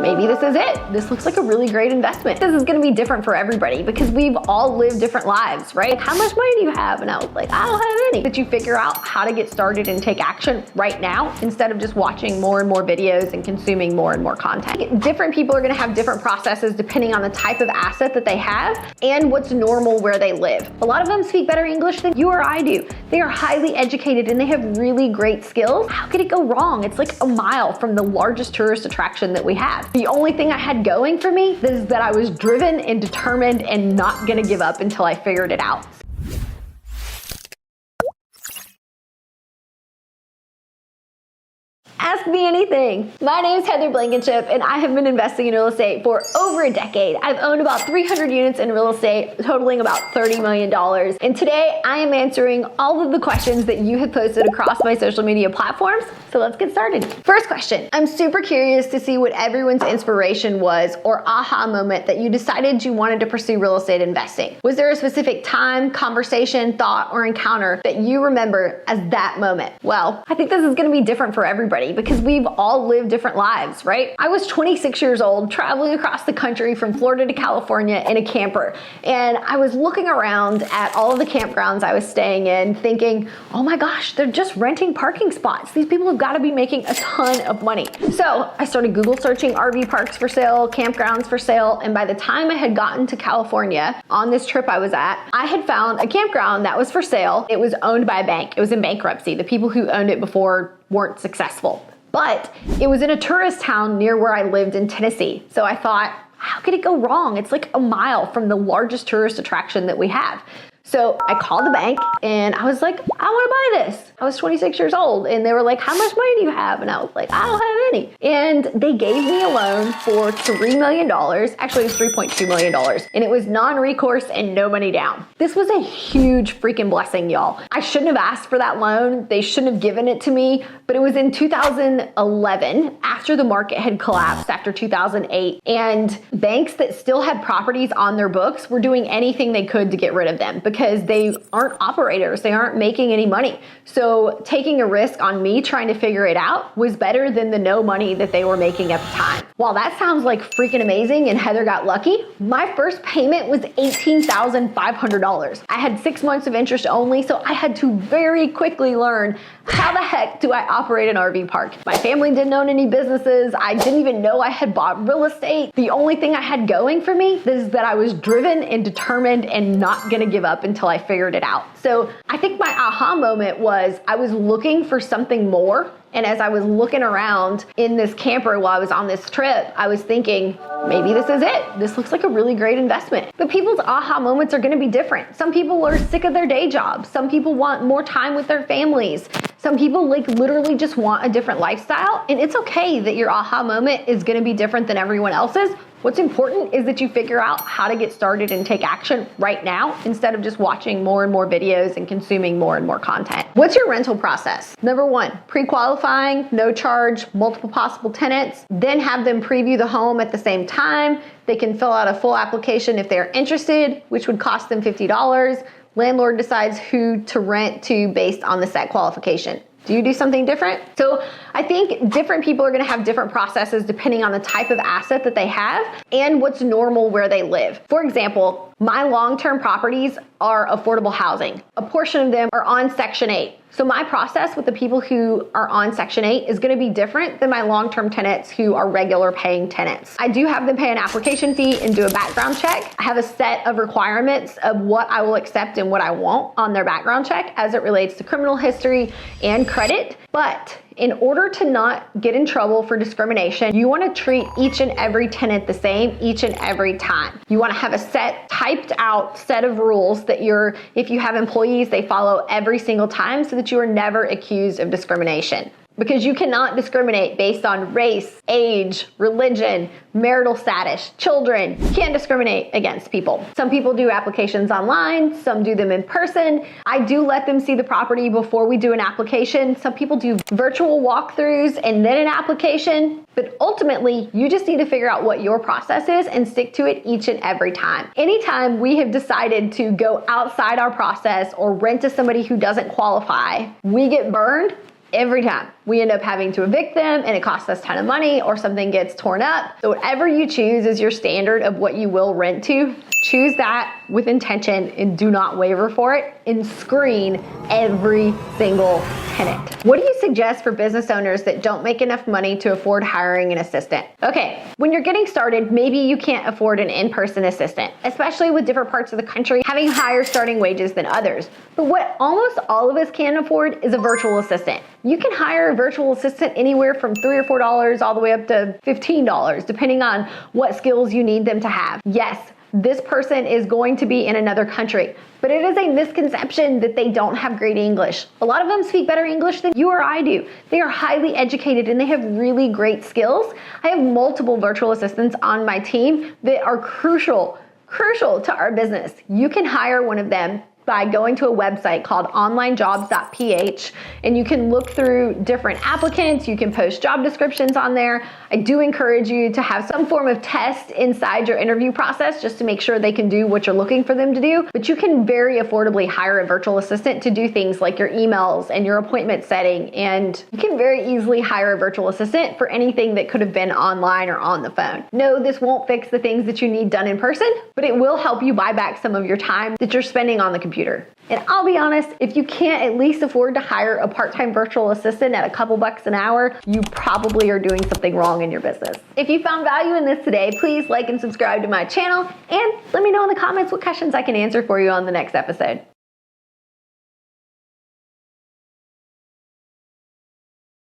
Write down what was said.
maybe this is it. This looks like a really great investment. This is gonna be different for everybody because we've all lived different lives, right? How much money do you have? And I was like, I don't have any. But you figure out how to get started and take action right now instead of just watching more and more videos and consuming more and more content. Different people are gonna have different processes depending on the type of asset that they have and what's normal where they live. A lot of them speak better English than you or I do. They are highly educated and they have really great skills. How could it go wrong? It's like a mile from the largest tourist attraction that we have. The only thing I had going for me is that I was driven and determined and not gonna give up until I figured it out. Ask me anything. My name is Heather Blankenship and I have been investing in real estate for over a decade. I've owned about 300 units in real estate, totaling about $30 million. And today I am answering all of the questions that you have posted across my social media platforms. So let's get started. First question. I'm super curious to see what everyone's inspiration was or aha moment that you decided you wanted to pursue real estate investing. Was there a specific time, conversation, thought, or encounter that you remember as that moment? Well, I think this is gonna be different for everybody because we've all lived different lives, right? I was 26 years old, traveling across the country from Florida to California in a camper. And I was looking around at all of the campgrounds I was staying in thinking, oh my gosh, they're just renting parking spots. These people have got to be making a ton of money. So I started Google searching RV parks for sale, campgrounds for sale. And by the time I had gotten to California on this trip I was at, I had found a campground that was for sale. It was owned by a bank. It was in bankruptcy. The people who owned it before weren't successful. But it was in a tourist town near where I lived in Tennessee. So I thought, how could it go wrong? It's like a mile from the largest tourist attraction that we have. So I called the bank and I was like, I want to buy this. I was 26 years old and they were like, how much money do you have? And I was like, I don't have any. And they gave me a loan for $3 million. Actually, it was $3.2 million. And it was non-recourse and no money down. This was a huge freaking blessing, y'all. I shouldn't have asked for that loan. They shouldn't have given it to me. But it was in 2011 after the market had collapsed after 2008. And banks that still had properties on their books were doing anything they could to get rid of them because they aren't operators. They aren't making any money. So taking a risk on me trying to figure it out was better than the no money that they were making at the time. While that sounds like freaking amazing and Heather got lucky, my first payment was $18,500. I had 6 months of interest only, so I had to very quickly learn how the heck do I operate an RV park? My family didn't own any businesses. I didn't even know I had bought real estate. The only thing I had going for me is that I was driven and determined and not gonna give up until I figured it out. So I think my aha moment was I was looking for something more. And as I was looking around in this camper while I was on this trip, I was thinking, maybe this is it. This looks like a really great investment. But people's aha moments are gonna be different. Some people are sick of their day jobs. Some people want more time with their families. Some people like literally just want a different lifestyle. And it's okay that your aha moment is gonna be different than everyone else's. What's important is that you figure out how to get started and take action right now instead of just watching more and more videos and consuming more and more content. What's your rental process? Number one, pre-qualifying, no charge, multiple possible tenants, then have them preview the home at the same time. They can fill out a full application if they're interested, which would cost them $50. Landlord decides who to rent to based on the set qualification. Do you do something different? So I think different people are gonna have different processes depending on the type of asset that they have and what's normal where they live. For example, my long-term properties are affordable housing. A portion of them are on Section 8. So my process with the people who are on Section 8 is gonna be different than my long-term tenants who are regular paying tenants. I do have them pay an application fee and do a background check. I have a set of requirements of what I will accept and what I won't on their background check as it relates to criminal history and credit. But in order to not get in trouble for discrimination, you wanna treat each and every tenant the same each and every time. You wanna have a set, typed out set of rules that if you have employees, they follow every single time so that you are never accused of discrimination. Because you cannot discriminate based on race, age, religion, marital status, children. You can't discriminate against people. Some people do applications online, some do them in person. I do let them see the property before we do an application. Some people do virtual walkthroughs and then an application. But ultimately, you just need to figure out what your process is and stick to it each and every time. Anytime we have decided to go outside our process or rent to somebody who doesn't qualify, we get burned every time. we end up having to evict them and it costs us a ton of money, or something gets torn up. So whatever you choose as your standard of what you will rent to, choose that with intention and do not waver for it, and screen every single tenant. What do you suggest for business owners that don't make enough money to afford hiring an assistant? Okay, when you're getting started, maybe you can't afford an in-person assistant, especially with different parts of the country having higher starting wages than others. But what almost all of us can afford is a virtual assistant. You can hire a virtual assistant anywhere from $3 or $4 all the way up to $15, depending on what skills you need them to have. Yes, this person is going to be in another country, but it is a misconception that they don't have great English. A lot of them speak better English than you or I do. They are highly educated and they have really great skills. I have multiple virtual assistants on my team that are crucial to our business. You can hire one of them by going to a website called onlinejobs.ph, and you can look through different applicants. You can post job descriptions on there. I do encourage you to have some form of test inside your interview process just to make sure they can do what you're looking for them to do. But you can very affordably hire a virtual assistant to do things like your emails and your appointment setting, and you can very easily hire a virtual assistant for anything that could have been online or on the phone. No, this won't fix the things that you need done in person, but it will help you buy back some of your time that you're spending on the computer. And I'll be honest, if you can't at least afford to hire a part-time virtual assistant at a couple bucks an hour, you probably are doing something wrong in your business. If you found value in this today, please like and subscribe to my channel, and let me know in the comments what questions I can answer for you on the next episode.